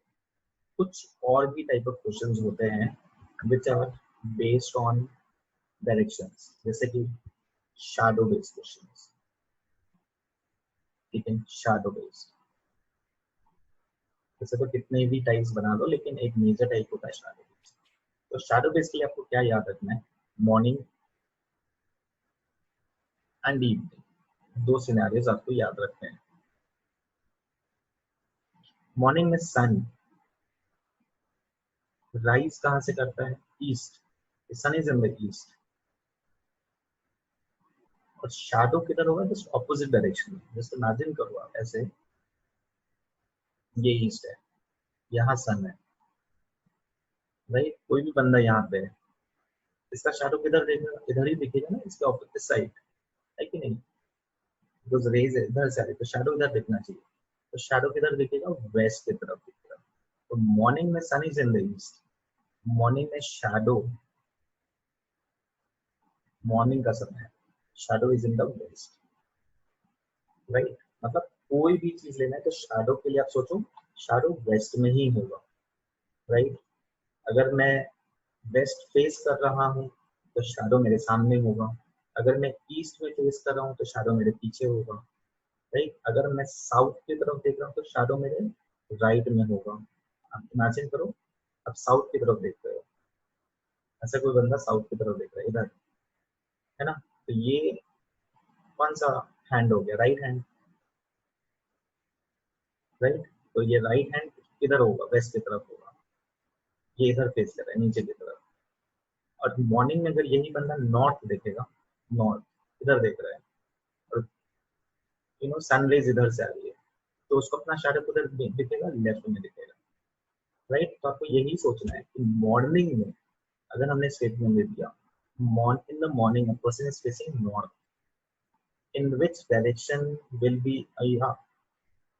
[SPEAKER 1] कुछ और भी टाइप ऑफ क्वेश्चंस होते हैं which are based on directions, जैसे कि शैडो बेस्ड क्वेश्चंस, ठीक है। शैडो बेस्ड जैसे तो कितने भी टाइप्स बना लो, लेकिन एक मेजर टाइप होता है शैडो बेस्ड। तो शैडो बेस्ड के लिए आपको क्या याद रखना है? मॉर्निंग एंड इवनिंग, दो सिनेरियोज आपको याद रखने हैं। मॉर्निंग में सन राइज कहां से करता है? East, sun is in the east. और शैडो किधर होगा? जस्ट ऑपोजिट डायरेक्शन में। जस्ट इमेजिन करो आप ऐसे, ये ईस्ट है, यहाँ सन है, राइट। कोई भी बंदा यहाँ पे है, इसका शैडो किधर देखेगा? इधर ही दिखेगा ना, इसके ऑपोजिट साइड, है कि नहीं? बिकॉज रेज इधर से आ रही तो शैडो इधर दिखना चाहिए। तो शैडो किधर दिखेगा? वेस्ट की तरफ दिखेगा। तो मॉर्निंग में sun is in the east, morning में शैडो, मॉर्निंग का समय है, shadow is in the west, right. मतलब कोई भी चीज लेना है तो शैडो के लिए आप सोचो शैडो वेस्ट में ही होगा, राइट। अगर मैं वेस्ट फेस कर रहा हूँ तो शैडो मेरे सामने होगा। अगर मैं ईस्ट में फेस कर रहा हूँ तो शैडो मेरे पीछे होगा, राइट। अगर मैं साउथ की तरफ देख रहा हूँ तो शैडो मेरे राइट में होगा। आप इमेजिन करो, आप साउथ की तरफ देख रहे हो, ऐसा कोई बंदा साउथ की तरफ देख रहा है इधर, है ना? तो ये कौन सा हैंड हो गया? Right hand, right. तो ये राइट हैंड किधर होगा? वेस्ट की तरफ होगा। ये इधर फेस कर रहा है नीचे की तरफ। और मॉर्निंग में अगर यही बंदा नॉर्थ देखेगा, नॉर्थ इधर देख रहा है, और सनराइज इधर से आ रही है, तो उसको अपना शैडो किधर दिखेगा? लेफ्ट में दिखेगा, राइट। तो आपको यही सोचना है कि मॉर्निंग में अगर हमने स्टेटमेंट दे दिया इन the morning a person is facing north, in which direction will be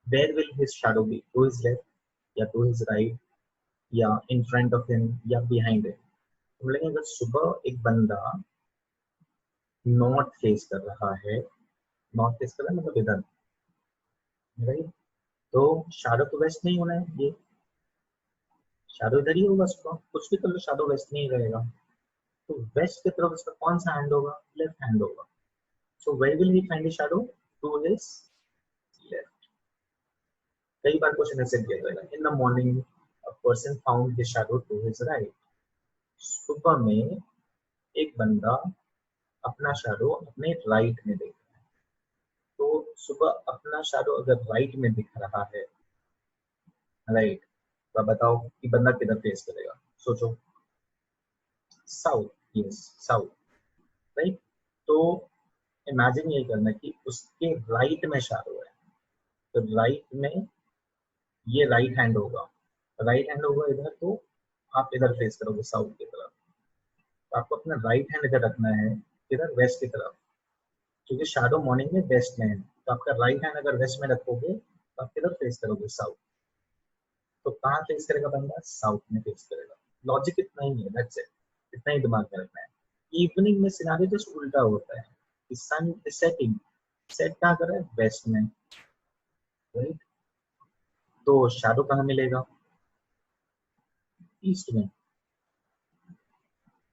[SPEAKER 1] where will his shadow be? To his left या to his right या in front of him या behind him? तो बोलेंगे अगर सुबह एक बंदा नॉर्थ फेस कर रहा है, नॉर्थ फेस कर रहा है मतलब इधर, राइट। तो शैडो तो वेस्ट नहीं होना है, ये शैडो इधर ही होगा। सुबह कुछ भी कर लो शैडो वेस्ट नहीं रहेगा। तो वेस्ट की तरफ इसका कौन सा हैंड होगा? लेफ्ट हैंड होगा। So where will he find the shadow? To his left. कई बार क्वेश्चन ऐसे दिया जाएगा in the morning a person found his shadow to his right. सुबह में एक बंदा अपना शैडो अपने राइट में देख रहा है। तो सुबह अपना शैडो अगर राइट में दिख रहा है, राइट, तो बताओ कि बंदा किधर फेस करेगा? सोचो। South, yes south, right. तो इमेजिन ये करना कि उसके राइट में शैडो है, तो राइट में ये राइट हैंड होगा, राइट हैंड होगा इधर, तो आप इधर फेस करोगे साउथ की तरफ। तो आपको अपना राइट हैंड इधर रखना है, इधर वेस्ट की तरफ, क्योंकि शैडो मॉर्निंग में वेस्ट में है। तो आपका राइट हैंड अगर वेस्ट में रखोगे तो आप किधर फेस करोगे? साउथ। तो कहाँ फेस करेगा बंदा? साउथ में फेस करेगा। लॉजिक इतना ही है, दैट्स इट। इतना ही दिमाग में रखना है। इवनिंग में सिनारियो जस्ट उल्टा होता है कि सन इज सेटिंग, सेट कहाँ कर रहा है? वेस्ट में, राइट। तो शैडो कहाँ मिलेगा? ईस्ट में।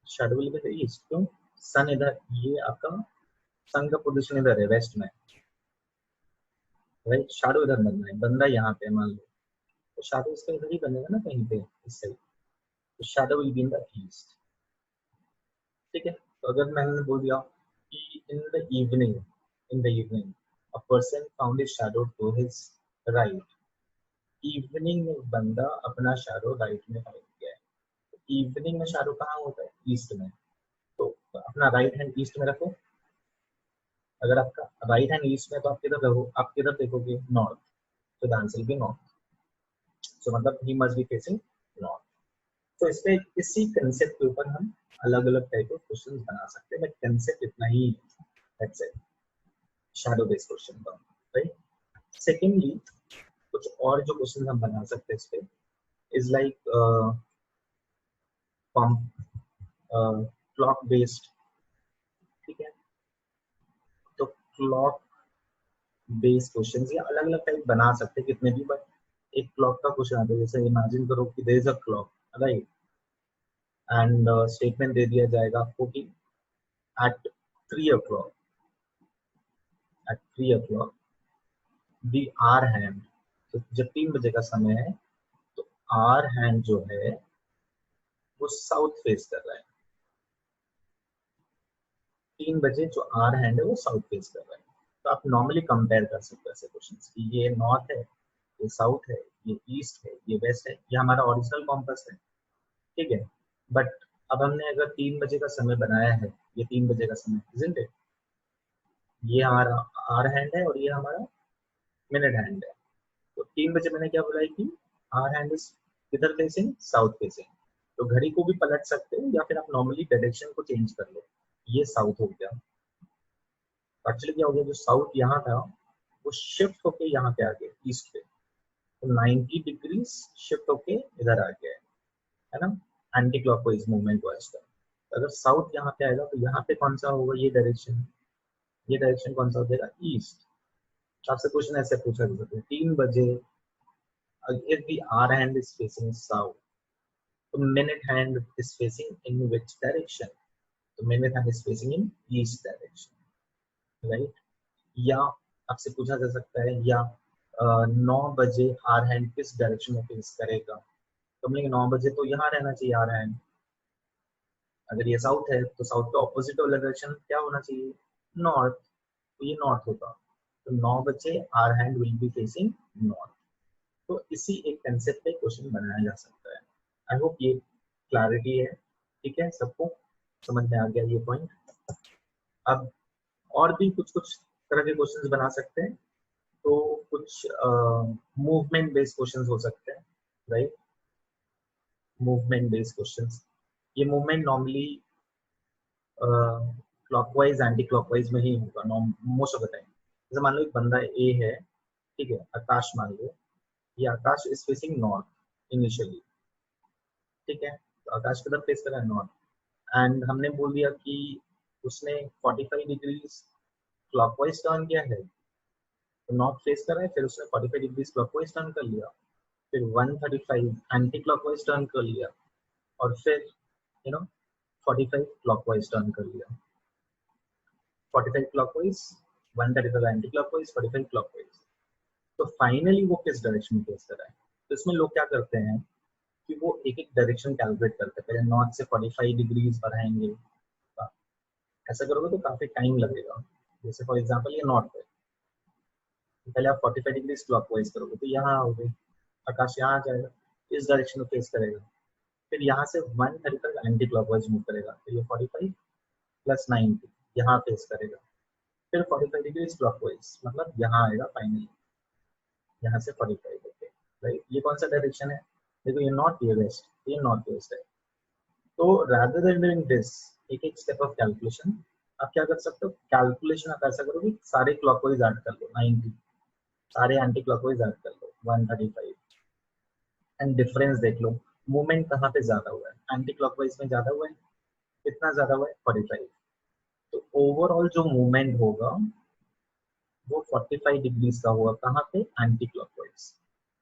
[SPEAKER 1] Shadow will be the east. क्यों? सन इधर, ये आपका सन का पोजीशन इधर है वेस्ट में, राइट। शैडो इधर बनना है, बंदा यहाँ पे मान लो, तो शैडो इसका इधर ही बनेगा ना कहीं पे इस साइड। तो shadow will be in the east, ठीक है। तो अगर मैंने बोल दिया कि in the evening a person found his shadow to his right, evening में बंदा अपना शैडो राइट में फाइंड किया है। इवनिंग में शैडो कहाँ होता है? ईस्ट में। तो अपना राइट हैंड ईस्ट में रखो। अगर आपका राइट हैंड ईस्ट में तो आप किधर रहो, आप किधर देखोगे? नॉर्थ। तो द आंसर बी नॉर्थ। सो मतलब he must be facing north. तो इस पे इसी कंसेप्ट के ऊपर हम अलग अलग टाइप ऑफ क्वेश्चंस बना सकते हैं, बट कंसेप्ट इतना ही that's it, shadow based question का, राइट। सेकेंडली कुछ और जो क्वेश्चन हम बना सकते हैं इस पे इज लाइक क्लॉक बेस्ड, ठीक है। तो क्लॉक बेस्ड क्वेश्चन या अलग अलग टाइप बना सकते हैं कितने भी, बट एक क्लॉक का क्वेश्चन आता है, जैसे इमेजिन करो कि there is a clock, right, and statement दे दिया जाएगा आपको कि at 3 o'clock, at 3 o'clock the are hand, तो जब 3 बजे का समय है तो आर हैंड जो है वो साउथ फेस कर रहा है। 3 बजे जो आर हैंड है वो साउथ फेस कर रहा है। तो आप नॉर्मली कंपेयर कर सकते हैं ऐसे क्वेश्चन कि ये नॉर्थ है, ये साउथ है, ये ईस्ट है, ये वेस्ट है, ये हमारा ओरिजिनल कॉम्पस है, ठीक है। बट अब हमने अगर 3 बजे का समय बनाया है, ये 3 बजे का समय, इजंट इट, ये हमारा आर हैंड है और ये हमारा मिनट हैंड है। तो 3 बजे मैंने क्या बोला है कि आर हैंड इज किधर फेसिंग? South facing. तो घड़ी को भी पलट सकते हो या फिर आप नॉर्मली डायरेक्शन को चेंज कर लो। ये साउथ हो गया। एक्चुअली क्या हो गया, जो साउथ यहाँ था वो शिफ्ट होके यहाँ पे आ गया ईस्ट पे, तो 90 डिग्रीज शिफ्ट होके इधर आ गया है ना, एंटी क्लॉकवाइज मूवमेंट हुआ इसका। तो अगर साउथ यहाँ पे आएगा तो यहाँ पे कौन सा होगा? ये डायरेक्शन कौन सा हो जाएगा? ईस्ट। आपसे क्वेश्चन ऐसे पूछा जा सकता है 3 बजे if the R hand is facing south, तो minute hand is facing in which direction? तो minute hand is facing in east direction, right? या आपसे पूछा जा सकता है या 9 बजे R hand किस डायरेक्शन में फेस करेगा? तो हम 9 बजे तो यहाँ रहना चाहिए R hand। अगर ये साउथ है तो साउथ का ऑपोजिट वाला डायरेक्शन क्या होना चाहिए? नॉर्थ। तो ये नॉर्थ होगा। तो 9 बजे hour hand will be facing north. तो इसी एक कंसेप्ट पे क्वेश्चन बनाया जा सकता है। आई होप ये क्लैरिटी है, ठीक है, सबको समझ में आ गया ये पॉइंट। अब और भी कुछ कुछ तरह के क्वेश्चंस बना सकते हैं। तो कुछ मूवमेंट बेस्ड क्वेश्चंस हो सकते हैं, राइट। मूवमेंट बेस्ड क्वेश्चंस, ये movement normally clockwise anti clockwise में ही होगा मोस्ट ऑफ द टाइम। जैसे मान लो एक बंदा ए है, ठीक है, आकाश मान लो, ये आकाश इज फेसिंग नॉर्थ इनिशियली, ठीक है। तो आकाश किधर फेस कर रहा है? नॉर्थ। एंड हमने बोल दिया कि उसने 45 डिग्रीज क्लॉकवाइज टर्न किया है, तो नॉर्थ फेस कर रहा है, फिर उसने 45 डिग्रीज क्लॉकवाइज टर्न कर लिया, फिर 135 एंटी क्लॉकवाइज टर्न कर लिया, और फिर 45 क्लॉकवाइज टर्न कर लिया। 45 क्लॉकवाइज, 135 एंटी क्लॉकवाइज, 45 क्लॉकवाइज। तो फाइनली वो किस डायरेक्शन में फेस कर रहा है? तो इसमें लोग क्या करते हैं कि वो एक एक डायरेक्शन कैलकुलेट करते हैं। पहले नॉर्थ से 45 डिग्रीज बढ़ाएंगे, ऐसा करोगे तो काफी टाइम लगेगा। जैसे फॉर एग्जांपल ये नॉर्थ है, तो पहले आप 45 डिग्रीज क्लॉकवाइज करोगे तो यहाँ आओगे, आकाश यहाँ आ जाएगा, इस डायरेक्शन में फेस करेगा, फिर यहाँ से 135 एंटी क्लॉकवाइज मूव करेगा, तो ये 45 प्लस 90 यहाँ फेस करेगा, फिर 45 डिग्रीज क्लॉकवाइज मतलब यहाँ आएगा फाइनली, यहाँ से 45 होके, राइट। ये कौन सा डायरेक्शन है? देखो ये नॉर्थ, ये वेस्ट, ये नॉर्थ वेस्ट है। तो rather than doing this एक एक स्टेप ऑफ कैलकुलेशन, आप क्या कर सकते हो? कैलकुलेशन आप ऐसा करो कि सारे क्लॉकवाइज ऐड कर लो 90, सारे एंटी क्लॉकवाइज ऐड कर लो 135, एंड डिफरेंस देख लो, मूवमेंट कहाँ पे ज्यादा हुआ है? एंटी क्लॉकवाइज में ज्यादा हुआ है। कितना ज्यादा हुआ है? 45। तो ओवरऑल जो मूवमेंट होगा वो 45 डिग्रीज का होगा। कहाँ पे? Anti clockwise.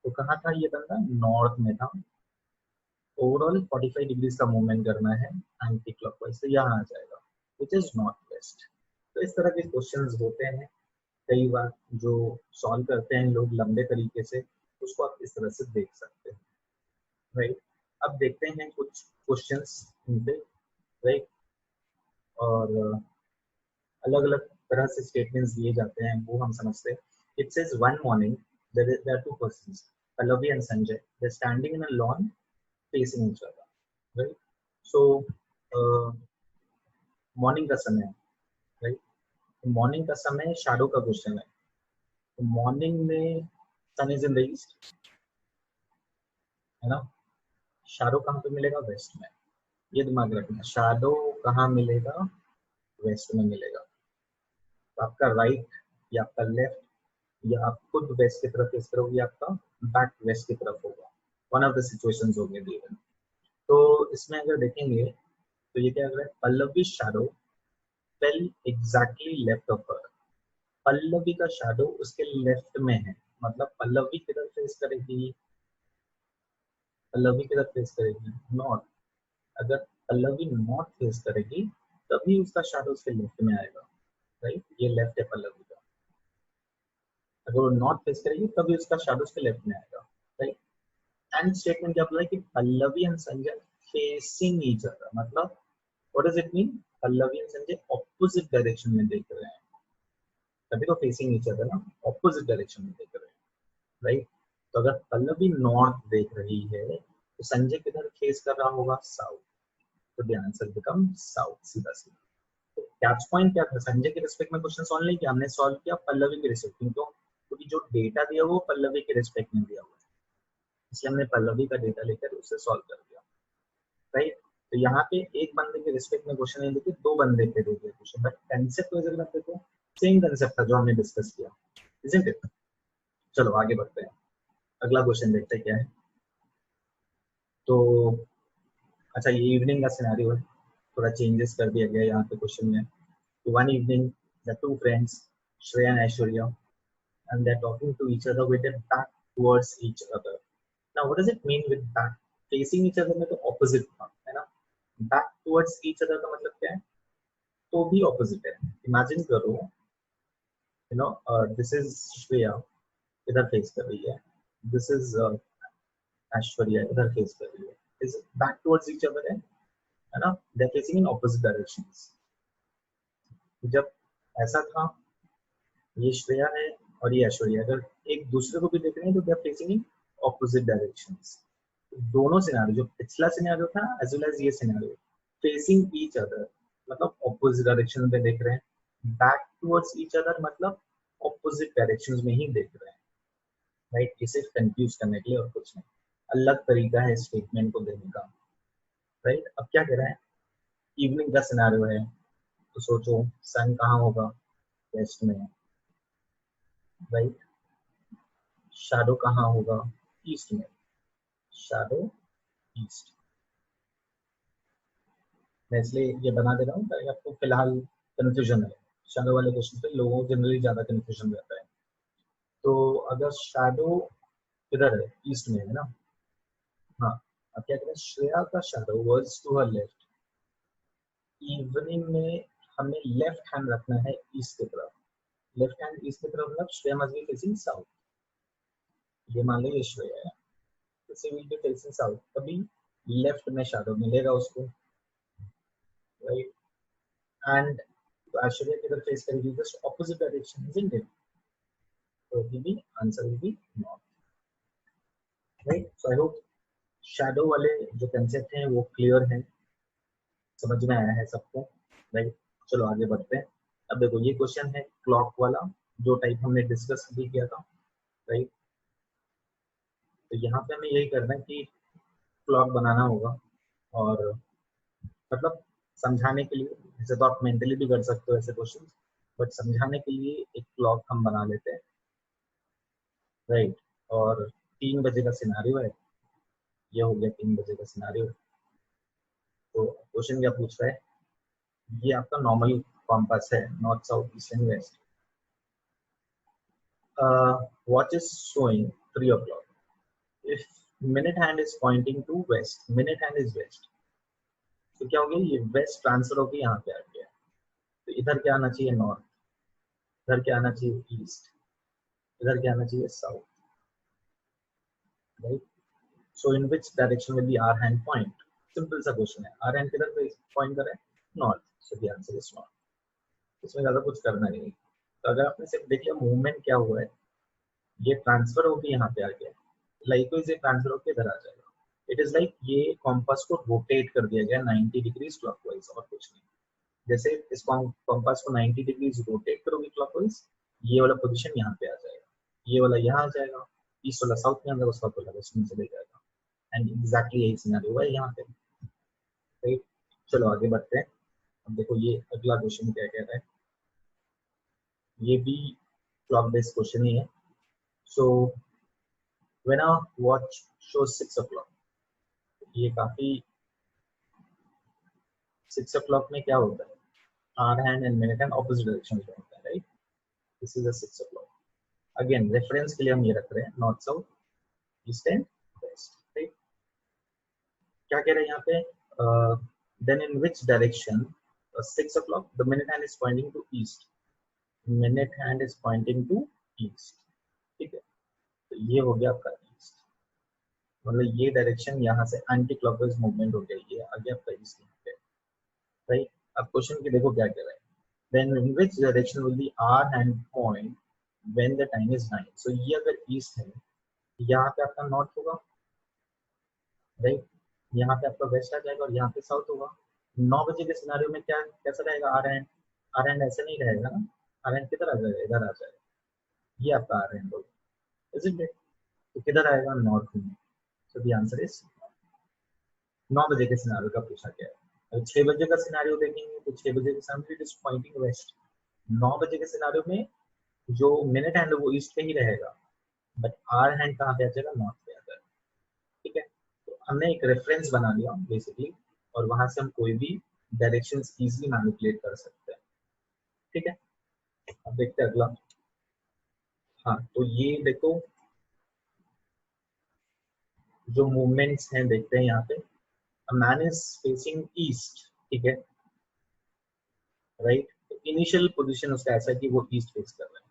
[SPEAKER 1] तो कहाँ था ये बंदा? नॉर्थ में था। ओवरऑल 45 डिग्रीज का मूवमेंट करना है एंटी क्लॉकवाइज, तो यहाँ आ जाएगा विच इज नॉर्थ वेस्ट। तो इस तरह के क्वेश्चंस होते हैं कई बार जो सॉल्व करते हैं लोग लंबे तरीके से, उसको आप इस तरह से देख सकते हैं, राइट। अब देखते हैं कुछ क्वेश्चंस इन पे, राइट। और अलग अलग तरह से स्टेटमेंट्स दिए जाते हैं वो हम समझते हैं। It says one morning there are two persons, Pallavi and Sanjay, they're standing in a lawn facing each other, right? So morning का समय है, राइट? तो मॉर्निंग का समय शैडो का क्वेश्चन है। तो मॉर्निंग में sun is in the east, है ना? शैडो कहाँ पे मिलेगा? वेस्ट में। ये दिमाग रखना, शैडो कहाँ मिलेगा? वेस्ट में मिलेगा। तो आपका राइट या आपका लेफ्ट या आप खुद वेस्ट की तरफ फेस करोगे, आपका बैक वेस्ट की तरफ होगा। वन ऑफ द सिचुएशंस होंगे गिवन। तो इसमें अगर देखेंगे तो ये क्या कर रहा है? Pallavi shadow fail exactly left of her. Pallavi का शैडो उसके लेफ्ट में है, मतलब पल्लवी किधर फेस करेगी? पल्लवी किधर फेस करेगी? नॉर्थ। अगर पल्लवी नॉर्थ फेस करेगी तभी उसका शैडो उसके लेफ्ट में आएगा, राइट? ये लेफ्ट है पल्लवी का। अगर वो नॉर्थ फेस करेगी तभी उसका शैडो उसके लेफ्ट में आएगा, राइट? एंड स्टेटमेंट क्या बोला है कि Pallavi and Sanjay facing each other, मतलब what does it mean? Pallavi and Sanjay opposite direction में देख रहे हैं, तभी तो फेसिंग ईच अदर ना, ऑपोजिट डायरेक्शन में देख रहे हैं, राइट? तो अगर पल्लवी नॉर्थ देख रही है तो संजय किधर फेस कर रहा होगा? साउथ। तो द आंसर बिकम साउथ, सीधा सीधा। तो कैच पॉइंट क्या था? संजय के रिस्पेक्ट में क्वेश्चन सॉल्व नहीं किया हमने, सॉल्व किया पल्लवी के रिस्पेक्ट में। क्यों? क्योंकि जो डेटा दिया वो पल्लवी के रिस्पेक्ट में दिया हुआ है, इसलिए हमने पल्लवी का डेटा लेकर उसे सॉल्व कर दिया, राइट? तो यहाँ पे एक बंदे के रिस्पेक्ट में क्वेश्चन नहीं देते, दो बंदे पे दे दिया क्वेश्चन, बट कंसेप्ट वैसे रखते थे, सेम कंसेप्ट था जो हमने डिस्कस किया, इजंट इट? चलो आगे बढ़ते हैं, अगला क्वेश्चन देखते हैं क्या है। तो अच्छा, ये इवनिंग का सिनेरियो है, थोड़ा चेंजेस कर दिया गया यहाँ पे क्वेश्चन में। तो one evening the two friends Shreya and Aishwarya and they're talking to each other with their back towards each other. Now what does it mean with back? Facing each other में तो opposite था, है ना? Back towards each other का मतलब क्या है? तो भी opposite है। Imagine करो, you know, this is Shreya इधर फेस कर रही है, this is ऐश्वर्या इधर फेस कर रही है, is back towards each other है ना? They're facing in opposite directions. जब ऐसा था, ये श्रेया है और ये ऐश्वर्या, अगर एक दूसरे को भी देख रहे हैं तो they are facing in opposite directions. दोनों सिनेरियो, जो पिछला सिनेरियो था एज वेल एज ये सिनेरियो, फेसिंग ईच अदर मतलब ऑपोजिट डायरेक्शन में देख रहे हैं, बैक टुवर्ड्स ईच अदर मतलब ऑपोजिट डायरेक्शंस में ही देख रहे हैं, राइट? इसे कंफ्यूज करने के लिए और कुछ नहीं, अलग तरीका है स्टेटमेंट को देने का, राइट? अब क्या कह रहा है? इवनिंग का सिनेरियो है, तो सोचो सन कहाँ होगा? वेस्ट में, राइट? शैडो कहाँ होगा? ईस्ट में, शैडो ईस्ट। मैं इसलिए ये बना दे रहा हूँ ताकि आपको फिलहाल कंफ्यूजन है। शैडो वाले क्वेश्चन पे लोगों को जनरली ज्यादा कंफ्यूजन रहता है। तो अगर शैडो किधर है? ईस्ट में है ना? हाँ। अब क्या करें? श्रेया का shadow was to her left. Evening में हमें लेफ्ट हैंड रखना है ईस्ट की तरफ, लेफ्ट हैंड ईस्ट की तरफ, मतलब Shreya must be facing south. ये मान लो ये श्रेया है, तो विल बी फेसिंग साउथ, तभी लेफ्ट में शैडो मिलेगा उसको, राइट? एंड ऐश्वर्या किधर फेस करेगी? Just opposite direction, isn't it? So it will be answer will be north, right? So I hope shadow वाले जो कंसेप्ट हैं वो क्लियर हैं, समझ में आया है सबको, राइट? चलो आगे बढ़ते हैं। अब देखो ये क्वेश्चन है क्लॉक वाला, जो टाइप हमने डिस्कस भी किया था, राइट? तो यहाँ पे हमें यही करना है कि क्लॉक बनाना होगा, और मतलब समझाने के लिए, जैसे तो आप मेंटली भी कर सकते हो ऐसे क्वेश्चन, बट समझाने के लिए एक क्लॉक हम बना लेते हैं, राइट? और 3 बजे का सिनारियो है, ये हो गया 3 बजे का सिनारियो। तो क्वेश्चन क्या पूछ रहा है? ये आपका नॉर्मल कॉम्पास है, north south east and west. Watch is showing 3 o'clock, if minute hand is pointing to west, minute hand is west, तो क्या हो गया? ये वेस्ट ट्रांसफर होकर यहाँ पे आ गया, तो इधर क्या आना चाहिए? नॉर्थ। इधर क्या आना चाहिए? ईस्ट। इधर क्या आना चाहिए? South, right? So in which direction will be hour hand point? Simple सा क्वेश्चन है, आवर हैंड किधर पॉइंट कर रहा है? North, so the answer is north. इसमें ज्यादा कुछ करना नहीं है। तो अगर आपने सिर्फ देख लिया मूवमेंट क्या हुआ है, ये ट्रांसफर होकर यहाँ पे आ गया, लाइकवाइज ये ट्रांसफर होकर इधर आ जाएगा। इट इज लाइक ये कॉम्पास को रोटेट कर दिया गया 90 डिग्रीज क्लॉकवाइज और कुछ नहीं। जैसे इस कॉम्पास को 90 डिग्रीज रोटेट करोगे क्लॉकवाइज, ये वाला पोजीशन यहाँ पे आ जाएगा, ये वाला यहाँ आ जाएगा, ईस्ट वाला साउथ में आ जाएगा, साउथ वाला वेस्ट में चले जाएगा। एंड एग्जैक्टली यही सिनेरियो है यहाँ पे। राइट, चलो आगे बढ़ते हैं। अब देखो ये अगला क्वेश्चन क्या कह रहा है, ये भी क्लॉक बेस्ड क्वेश्चन ही है। So when a watch shows 6 o'clock, ये काफी 6 o'clock में क्या होता है, hour hand and minute hand opposite direction में होता है। Right, this is a 6 o'clock। Again reference के लिए हम ये रख रहे हैं north south east and west. Right, क्या कह रहे हैं यहाँ पे, then in which direction 6 o'clock the minute hand is pointing to east, minute hand is pointing to east. ठीक है, तो ये हो गया आपका ईस्ट, मतलब ये डायरेक्शन यहाँ से एंटी क्लॉकवाइज मूवमेंट हो गया, ये आगे आपका ईस्ट यहाँ पे। राइट, अब क्वेश्चन की देखो क्या कह रहा है, then in which direction will the hour hand point when the time is 9। So ये अगर ईस्ट है, यहाँ पे आपका नॉर्थ होगा। राइट, यहाँ पे आपका वेस्ट आ जाएगा और यहाँ पे साउथ होगा। 9 बजे के सिनारियो में क्या कैसा रहेगा, आर एंड ऐसे नहीं रहेगा ना, आर एंड किधर आ जाएगा, इधर आ जाएगा, ये आपका आर एंड होगा, इजंट इट? तो किधर आएगा, नॉर्थ में। सो द आंसर इज 9 बजे के सिनारियो का पूछा गया है। अगर 6 बजे का सिनारियो देखेंगे तो 6 बजे के सामने इट इज पॉइंटिंग वेस्ट। 9 बजे के सिनारियो में जो मिनट हैंड है वो ईस्ट पे ही रहेगा, बट आर हैंड कहाँ पे आ जाएगा, नॉर्थ पे आ जाएगा। ठीक है, तो हमने एक रेफरेंस बना लिया बेसिकली, और वहां से हम कोई भी डायरेक्शंस इजीली मैनिपुलेट कर सकते हैं। ठीक है, अब देखते हैं अगला। हाँ, तो ये देखो जो मूवमेंट्स हैं देखते हैं यहाँ पे, मैन इज फेसिंग ईस्ट। ठीक है, राइट, तो इनिशियल पोजीशन उसका ऐसा है कि वो ईस्ट फेस कर रहा है।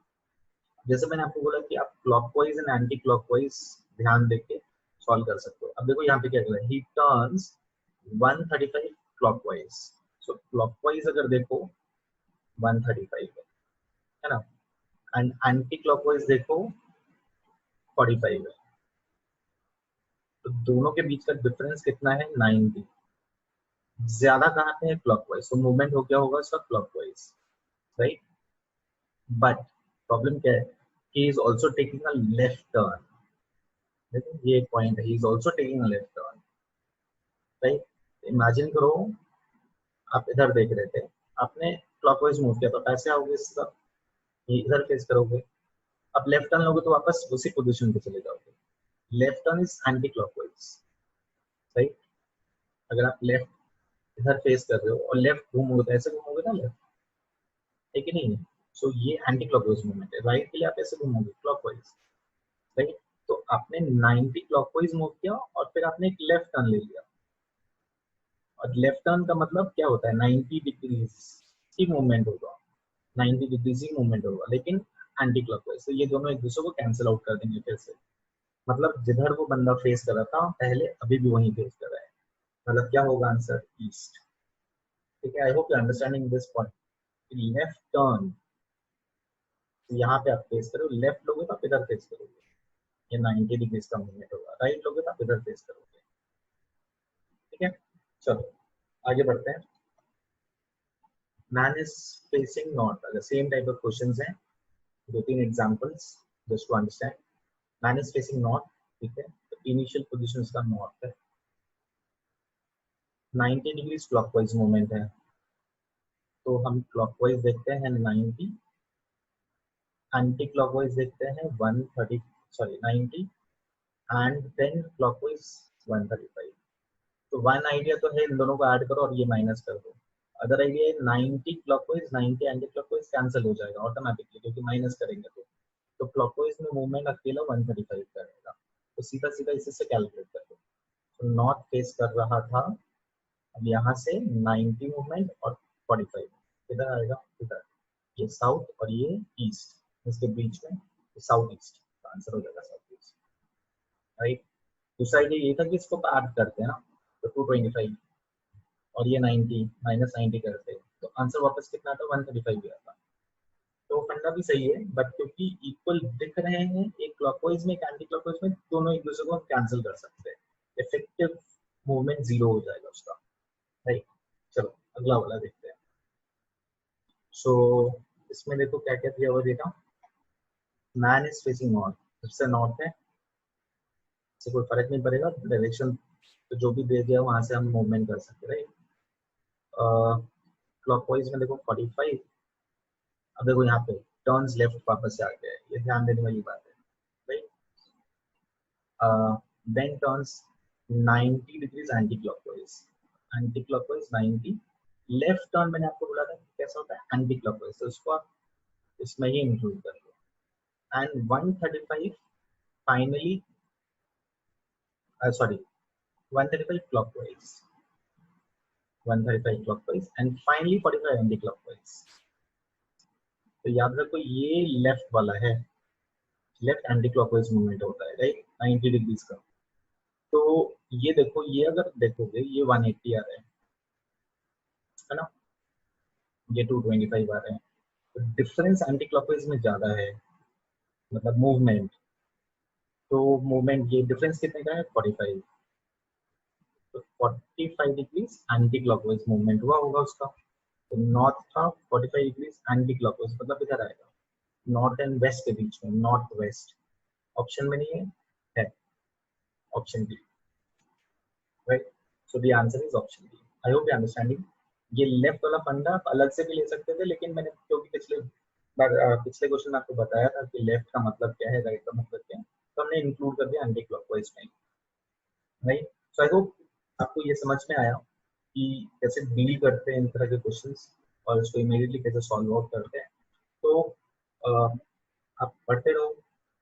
[SPEAKER 1] जैसे मैंने आपको बोला कि आप क्लॉकवाइज एंड एंटी क्लॉकवाइज ध्यान देके सॉल्व कर सकते हो। अब देखो यहाँ पे क्या कर रहा है, ही टर्न्स 135 क्लॉकवाइज। सो क्लॉकवाइज अगर देखो 135 है ना, एंड एंटी क्लॉकवाइज देखो 45 है, तो दोनों के बीच का डिफरेंस कितना है, 90। ज्यादा कहाँ पे है, क्लॉकवाइज, तो मूवमेंट हो गया होगा उसका क्लॉकवाइज। राइट, बट प्रॉब्लम क्या है, he is also taking a left turn. देखो ये एक पॉइंट है, he is also taking a left turn. Right, imagine करो आप इधर देख रहे थे, आपने क्लॉकवाइज मूव किया तो ऐसे आओगे, इसका ये इधर फेस करोगे। अब लेफ्ट टर्न लोगे तो वापस उसी पोजीशन पे चले जाओगे। Left turn is anti clockwise. Right, अगर आप लेफ्ट इधर फेस कर रहे हो और लेफ्ट घूमोगे तो ऐसे घूमोगे ना लेफ्ट, है कि नहीं? सो ये एंटी क्लॉकवाइज मूवमेंट है। राइट के लिए आप ऐसे घूमोगे क्लॉकवाइज। राइट, तो आपने 90 क्लॉकवाइज मूव किया और फिर आपने एक लेफ्ट टर्न ले लिया, और लेफ्ट टर्न का मतलब क्या होता है, 90 डिग्रीज की मूवमेंट होगा, 90 डिग्रीज ही मूवमेंट होगा, लेकिन एंटी क्लॉकवाइज। तो ये दोनों एक दूसरे को कैंसिल आउट कर देंगे फिर से। मतलब जिधर वो बंदा फेस कर रहा था पहले, अभी भी वहीं फेस कर रहा है, मतलब क्या होगा आंसर, ईस्ट। ठीक है, I hope you understanding this point. Left turn, यहाँ पे आप फेस करो, लेफ्ट लोगे तो आप इधर फेस करोगे, ये 90 डिग्रीज का मूवमेंट होगा। राइट लोगे तो आप इधर फेस करोगे। ठीक है, चलो आगे बढ़ते हैं। मैन इज फेसिंग नॉर्थ, अगर सेम टाइप ऑफ क्वेश्चंस हैं, दो तीन examples just to understand. Man is facing north. ठीक है, तो इनिशियल पोजीशन इसका नॉर्थ है, 90 डिग्रीज क्लॉकवाइज मूवमेंट है, तो हम क्लॉकवाइज देखते हैं 90, एंटी क्लॉकवाइज देखते हैं 130, सॉरी 90, एंड देन क्लॉकवाइज 135। तो वन आइडिया तो है, इन दोनों को ऐड करो और ये माइनस कर दो। अदर आइडिया है 90 क्लॉकवाइज 90 एंटी क्लॉकवाइज कैंसिल हो जाएगा ऑटोमेटिकली, क्योंकि माइनस करेंगे तो क्लॉकवाइज में मूवमेंट अकेला 135 करेगा, तो सीधा सीधा इसी से कैलकुलेट कर दो। तो नॉर्थ फेस कर रहा था, अब यहाँ से 90 मूवमेंट और 45 किधर आएगा, इधर, ये साउथ और ये ईस्ट, इसके बीच में साउथ ईस्ट का आंसर हो जाएगा, साउथ ईस्ट। राइट, दूसरा आइडिया ये था कि इसको ऐड करते हैं ना, तो 225 और ये 90 -90 करते हैं, तो आंसर वापस कितना आता, 135 भी आता। तो फंडा भी सही है, बट क्योंकि इक्वल दिख रहे हैं, एक क्लॉकवाइज में एक एंटी क्लॉकवाइज में, दोनों एक दूसरे को कैंसिल कर सकते हैं, इफेक्टिव मूवमेंट जीरो हो जाएगा उसका, राइट। चलो अगला वाला देखते हैं। सो इसमें देखो क्या क्या दिया हुआ देखा। मैन इज फेसिंग नॉर्थ, सबसे नॉर्थ है, इससे कोई फर्क नहीं पड़ेगा, डायरेक्शन तो जो भी दे दिया वहां से हम मूवमेंट कर सकते हैं, राइट। क्लॉकवाइज में देखो 45, अब देखो यहाँ पे टर्न्स लेफ्ट वापस से आ गया है, ये ध्यान देने वाली बात है, right. Then turns 90 degrees anti clockwise, anti clockwise 90, left turn मैंने आपको बोला था कैसा होता है एंटी क्लॉकवाइज, तो इसको आप इसमें ही इंक्लूड कर लो। And 135 finally, sorry 135 clockwise, 135 clockwise and finally 45 anticlockwise. तो याद रखो ये लेफ्ट वाला है, लेफ्ट एंटी क्लॉकवाइज मूवमेंट होता है, राइट, 90 डिग्रीज का। तो ये देखो, ये अगर देखोगे ये 180 आ रहा है ना, ये 225 आ रहे हैं, तो डिफरेंस एंटी क्लॉकवाइज में ज्यादा है, मतलब मूवमेंट, तो मूवमेंट ये डिफरेंस कितने का है 45, तो 45 डिग्रीज एंटी क्लॉकवाइज मूवमेंट हुआ होगा उसका। तो नॉर्थ का 45 डिग्रीज एंटी क्लॉकवाइज, मतलब इधर आएगा, नॉर्थ एंड वेस्ट के बीच में, नॉर्थ वेस्ट ऑप्शन में नहीं है option D, right. So the answer is option D. I hope you understanding. ये लेफ्ट वाला फंडा आप अलग से भी ले सकते थे, लेकिन मैंने क्योंकि पिछले बार पिछले क्वेश्चन में आपको बताया था कि लेफ्ट का मतलब क्या है, राइट का मतलब क्या है, तो हमने इंक्लूड कर दिया एंटी क्लॉकवाइज में, राइट। सो आई होप आपको ये समझ में आया कि कैसे डील करते हैं इन तरह के क्वेश्चंस और उसको इमीडिएटली कैसे सॉल्व आउट करते हैं। तो आप पढ़ते रहो,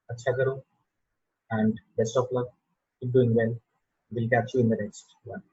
[SPEAKER 1] अच्छा करो, and best of luck. Keep doing well. We'll catch you in the next one.